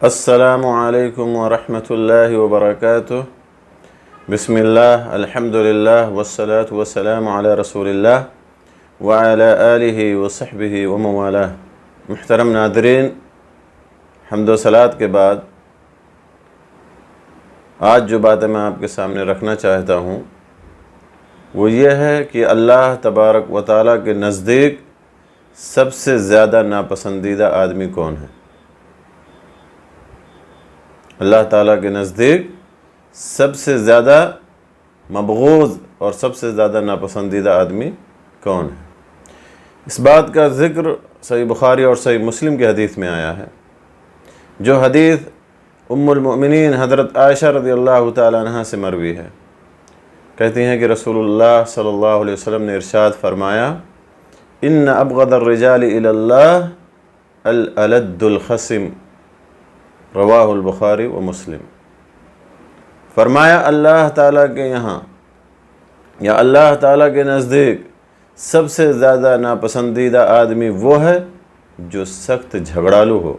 السلام علیکم ورحمۃ اللہ وبرکاتہ۔ بسم اللہ، الحمد للہ والصلاة والسلام علی رسول اللہ وعلی آلہ وصحبہ ومن والاه۔ محترم ناظرین، حمد و صلوات کے بعد آج جو باتیں میں آپ کے سامنے رکھنا چاہتا ہوں وہ یہ ہے کہ اللہ تبارک و تعالیٰ کے نزدیک سب سے زیادہ ناپسندیدہ آدمی کون ہے؟ اللہ تعالیٰ کے نزدیک سب سے زیادہ مبغوض اور سب سے زیادہ ناپسندیدہ آدمی کون ہے؟ اس بات کا ذکر صحیح بخاری اور صحیح مسلم کی حدیث میں آیا ہے، جو حدیث ام المؤمنین حضرت عائشہ رضی اللہ تعالیٰ عنہ سے مروی ہے۔ کہتی ہیں کہ رسول اللہ صلی اللہ علیہ وسلم نے ارشاد فرمایا، ان ابغض الرجال الی اللہ الالد الخصم، رواہ البخاری و مسلم۔ فرمایا اللہ تعالیٰ کے یہاں یا اللہ تعالیٰ کے نزدیک سب سے زیادہ ناپسندیدہ آدمی وہ ہے جو سخت جھگڑالو ہو،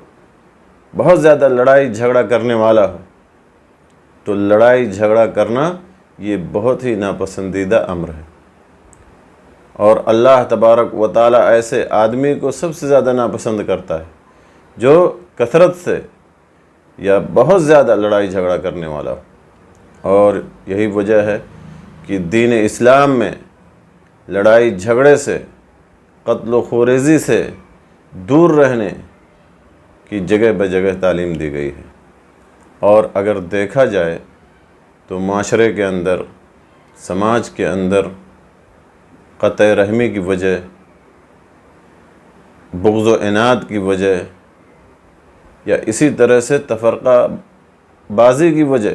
بہت زیادہ لڑائی جھگڑا کرنے والا ہو۔ تو لڑائی جھگڑا کرنا یہ بہت ہی ناپسندیدہ امر ہے، اور اللہ تبارک و تعالیٰ ایسے آدمی کو سب سے زیادہ ناپسند کرتا ہے جو کثرت سے یا بہت زیادہ لڑائی جھگڑا کرنے والا ہو۔ اور یہی وجہ ہے کہ دین اسلام میں لڑائی جھگڑے سے، قتل و خوریزی سے دور رہنے کی جگہ بجگہ تعلیم دی گئی ہے۔ اور اگر دیکھا جائے تو معاشرے کے اندر، سماج کے اندر قطع رحمی کی وجہ، بغض و عناد کی وجہ یا اسی طرح سے تفرقہ بازی کی وجہ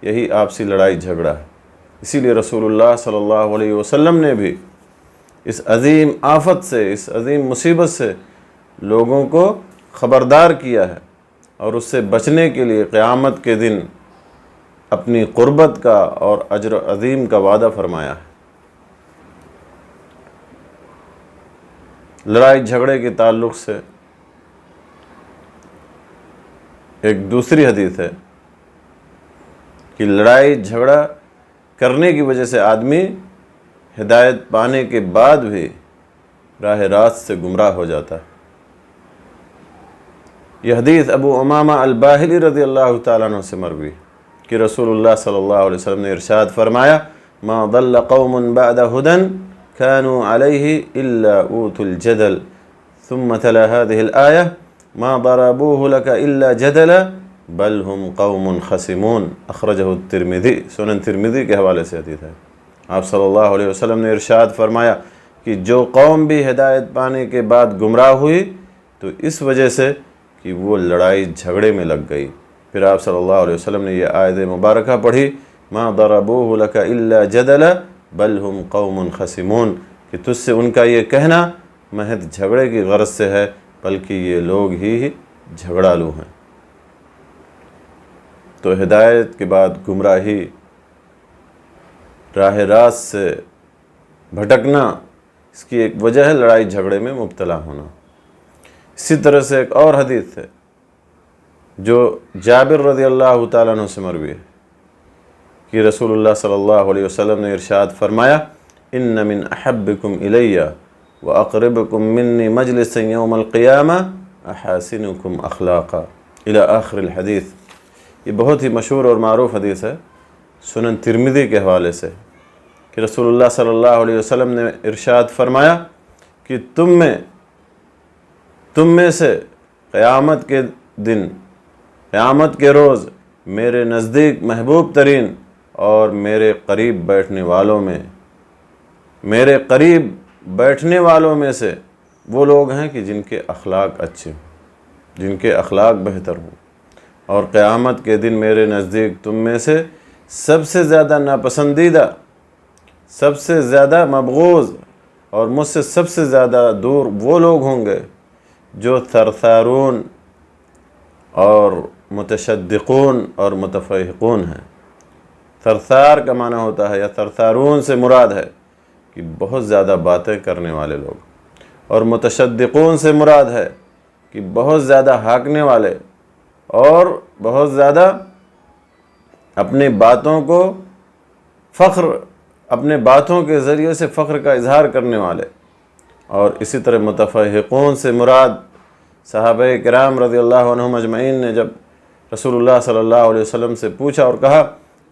یہی آپسی لڑائی جھگڑا ہے۔ اسی لیے رسول اللہ صلی اللہ علیہ وسلم نے بھی اس عظیم آفت سے، اس عظیم مصیبت سے لوگوں کو خبردار کیا ہے، اور اس سے بچنے کے لیے قیامت کے دن اپنی قربت کا اور اجر عظیم کا وعدہ فرمایا ہے۔ لڑائی جھگڑے کے تعلق سے ایک دوسری حدیث ہے کہ لڑائی جھگڑا کرنے کی وجہ سے آدمی ہدایت پانے کے بعد بھی راہ راست سے گمراہ ہو جاتا ہے۔ یہ حدیث ابو امامہ الباہلی رضی اللہ تعالیٰ عنہ سے مروی کہ رسول اللہ صلی اللہ علیہ وسلم نے ارشاد فرمایا، ما ضل قوم بعد هدى كانوا عليه الا اوتوا الجدل، ثم تلا هذه الآية ما ضربوه لك الا جدلا بل هم قوم خصمون، اخرجہ الترمذی، سنن ترمذی کے حوالے سے حدیث ہے۔ آپ صلی اللہ علیہ وسلم نے ارشاد فرمایا کہ جو قوم بھی ہدایت پانے کے بعد گمراہ ہوئی تو اس وجہ سے کہ وہ لڑائی جھگڑے میں لگ گئی۔ پھر آپ صلی اللہ علیہ وسلم نے یہ آیت مبارکہ پڑھی، ما ضربوه لك الا جدلا بل هم قوم خصمون، کہ تجھ سے ان کا یہ کہنا محض جھگڑے کی غرض سے ہے، بلکہ یہ لوگ ہی جھگڑالو ہیں۔ تو ہدایت کے بعد گمراہی، راہ راست سے بھٹکنا، اس کی ایک وجہ ہے لڑائی جھگڑے میں مبتلا ہونا۔ اسی طرح سے ایک اور حدیث ہے جو جابر رضی اللہ تعالیٰ عنہ سے مروی ہے کہ رسول اللہ صلی اللہ علیہ وسلم نے ارشاد فرمایا، ان من احبکم الی واقربکم منی مجلسا یوم القیامہ احاسنکم اخلاقا، الی آخر الحدیث۔ یہ بہت ہی مشہور اور معروف حدیث ہے، سنن ترمذی کے حوالے سے، کہ رسول اللہ صلی اللہ علیہ وسلم نے ارشاد فرمایا کہ تم میں سے قیامت کے دن، قیامت کے روز میرے نزدیک محبوب ترین اور میرے قریب بیٹھنے والوں میں سے وہ لوگ ہیں کہ جن کے اخلاق اچھے ہوں، جن کے اخلاق بہتر ہوں۔ اور قیامت کے دن میرے نزدیک تم میں سے سب سے زیادہ ناپسندیدہ، سب سے زیادہ مبغوض اور مجھ سے سب سے زیادہ دور وہ لوگ ہوں گے جو ثرثارون اور متشدقون اور متفحقون ہیں۔ ثرثار کا معنی ہوتا ہے، یا ثرثارون سے مراد ہے کہ بہت زیادہ باتیں کرنے والے لوگ، اور متشدقون سے مراد ہے کہ بہت زیادہ ہانکنے والے اور بہت زیادہ اپنی باتوں کو اپنے باتوں کے ذریعے سے فخر کا اظہار کرنے والے. اور اسی طرح متفحقون سے مراد صحابہ کرام رضی اللہ عنہم اجمعین نے جب رسول اللہ صلی اللہ علیہ وسلم سے پوچھا اور کہا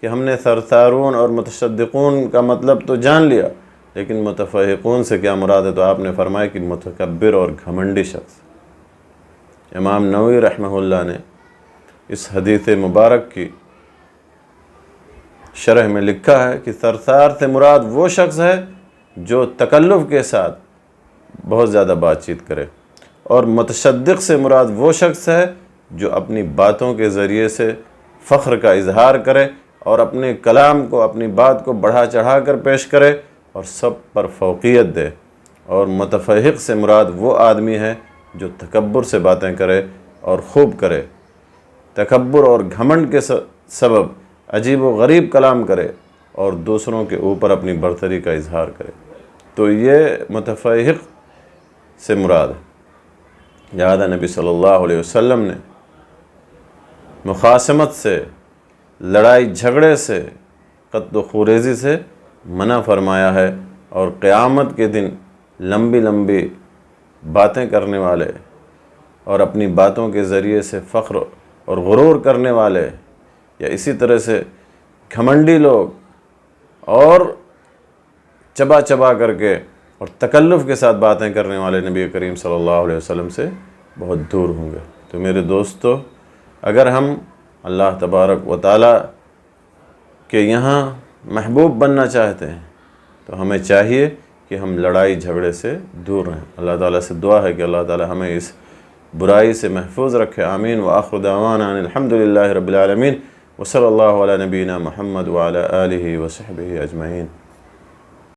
کہ ہم نے ثرثارون اور متشدقون کا مطلب تو جان لیا، لیکن متفحقون سے کیا مراد ہے؟ تو آپ نے فرمایا کہ متکبر اور گھمنڈی شخص. امام نووی رحمہ اللہ نے اس حدیث مبارک کی شرح میں لکھا ہے کہ ثرثار سے مراد وہ شخص ہے جو تکلف کے ساتھ بہت زیادہ بات چیت کرے، اور متشدق سے مراد وہ شخص ہے جو اپنی باتوں کے ذریعے سے فخر کا اظہار کرے اور اپنے کلام کو، اپنی بات کو بڑھا چڑھا کر پیش کرے اور سب پر فوقیت دے. اور متفحق سے مراد وہ آدمی ہے جو تکبر سے باتیں کرے اور خوب کرے، تکبر اور گھمنڈ کے سبب عجیب و غریب کلام کرے اور دوسروں کے اوپر اپنی برتری کا اظہار کرے. تو یہ متفحق سے مراد ہے. لہذا نبی صلی اللہ علیہ وسلم نے مخاصمت سے، لڑائی جھگڑے سے، قتل و خوریزی سے منع فرمایا ہے، اور قیامت کے دن لمبی لمبی باتیں کرنے والے اور اپنی باتوں کے ذریعے سے فخر اور غرور کرنے والے، یا اسی طرح سے گھمنڈی لوگ اور چبا چبا کر کے اور تکلف کے ساتھ باتیں کرنے والے نبی کریم صلی اللہ علیہ وسلم سے بہت دور ہوں گے. تو میرے دوستو، اگر ہم اللہ تبارک و تعالیٰ کے یہاں محبوب بننا چاہتے ہیں تو ہمیں چاہیے کہ ہم لڑائی جھگڑے سے دور رہیں. اللہ تعالیٰ سے دعا ہے کہ اللہ تعالیٰ ہمیں اس برائی سے محفوظ رکھے. آمین. وآخر دعوانا ان الحمدللہ رب العالمین، وصلی اللہ علی نبینا محمد وعلی آلہ وصحبہ اجمعین.